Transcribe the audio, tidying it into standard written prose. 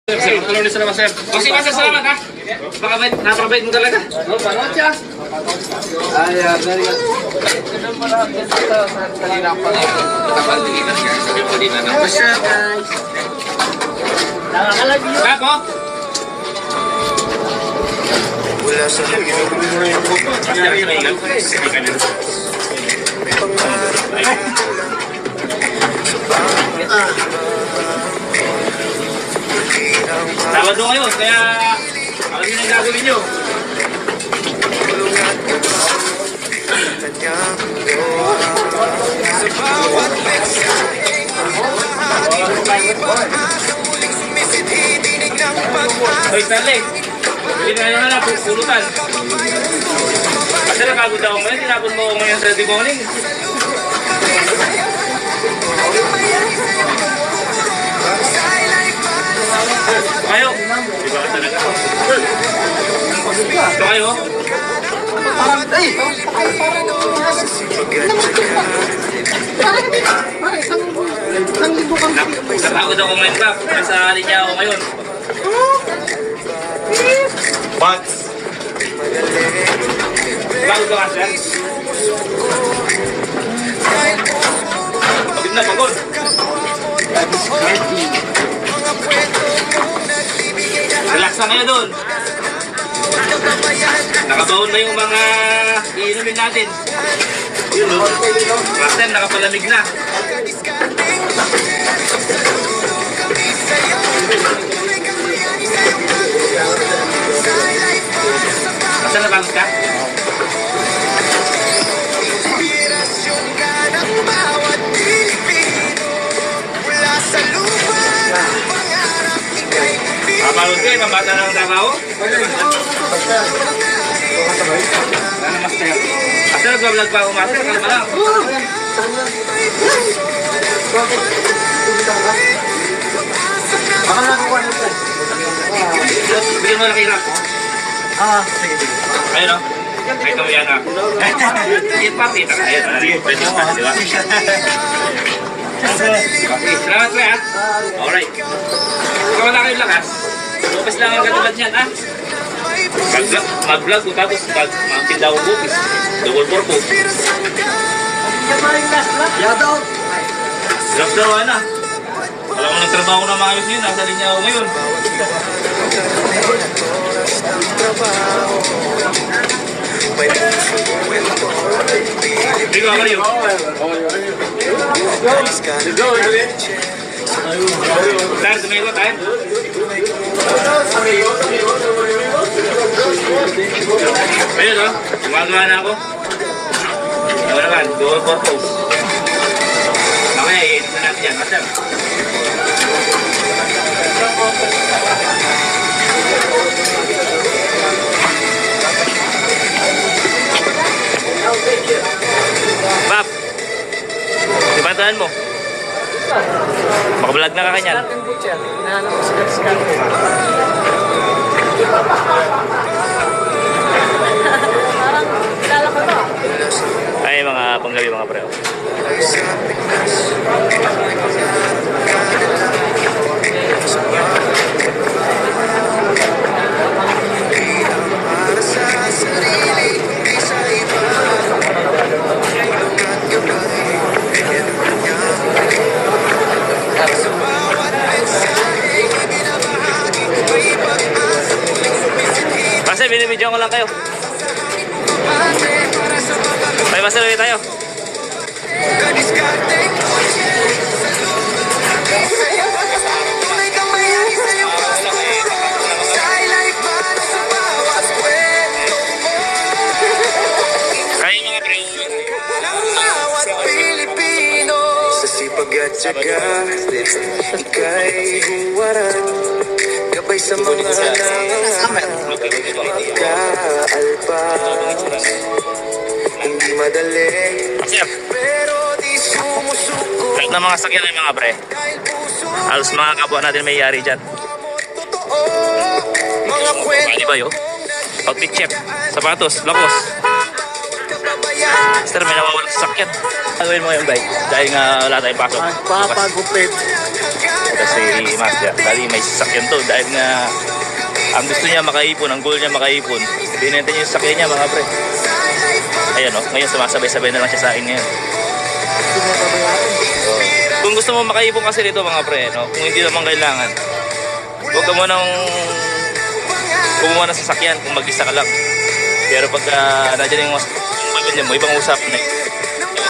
Sir, tulong din sa naman, sir. Kasi master, salamat ha. Napakabait, napakabait mo talaga. Oh, panood siya. Ay, very good. Ito mo lang din sa kanina pa lang. Napakabait siya. Sabi ko din na. What's up, guys? Nakakalag yun. Bako? Wala sa Master, may ilan. Hindi ka na. Sabado ngayon, kaya alam niyo na yung gagawin niyo. Hoy, Stanley, hindi na naman na pulutan. Kasi nakagod ako ngayon, tinapon mo ako ngayon sa Morning. Kayo, di ba ka talaga? Ito kayo? Parang, isang libo kang Napagod ako ngayon pa, nasa linya ako ngayon. What? Pagod ka sir? Pagod na, pagod. Relax na kayo doon. Nakabaon na yung mga iinumin natin. Yun o. Master, nakapalamig na. Master, napagod ka? Kapagod kayo, mabata ng trabaho? Ano, Master? Master, nag-vlog pa ako, Master. Kala pa lang. Baka nakuha nito. Bigyan mo na kay Rock. Sige. Ayun o. Ay, ito yan ah. Yung party. Ayun, pwede mo pa, di ba? Salamat po ah. Alright. Ikaw wala kayong lakas. Bukis lang ang katulad niyan ha. Mag-vlog ko tapos magtinda ko bukis. Double purpose. Shoutout! Lockdown na. Alam ko ng trabaho na maayos yun. Nasa linya ako ngayon. Hindi ko kayo. Tayo, tumigo tayo. Ayun o, gumagawa na ako. Ano naman, dual purpose. Mamaya, i-edit na natin yan. Master. Bab, dibantahan mo. Makablog na ka kanyan. Ay, mga panggabi mga preo. Kasi binibidyo ko lang kayo. May masaluwi tayo. Kayo mga pre. Sa sipag at syaga, ika'y huwaran. Gabay sa mga magkaalpas. Hindi madali, pero di sumusuko. Kahit na mga sakyan ay mga pre. Halos mga kapwa natin may yari dyan. Pwede ba yun? Outfit check, sapatos, lakos. Master, may nawawala sa sakyan. Gawin mo yung bike dahil nga wala tayong pasok. Papagupit. Ito si Masya. Dali may sasakyan to dahil nga ang gusto niya makaipon, ang goal niya makaipon. Binenta niya yung sasakyan niya mga pre. Ayan o, ngayon sumasabay-sabay na lang siya sa akin ngayon. Kung gusto mo makaipon kasi dito mga pre, no? Kung hindi naman kailangan, huwag ka munang kumuha ng sasakyan kung mag-isa ka lang. Pero pagka nandiyan yung pamilya mo, ibang usapan na.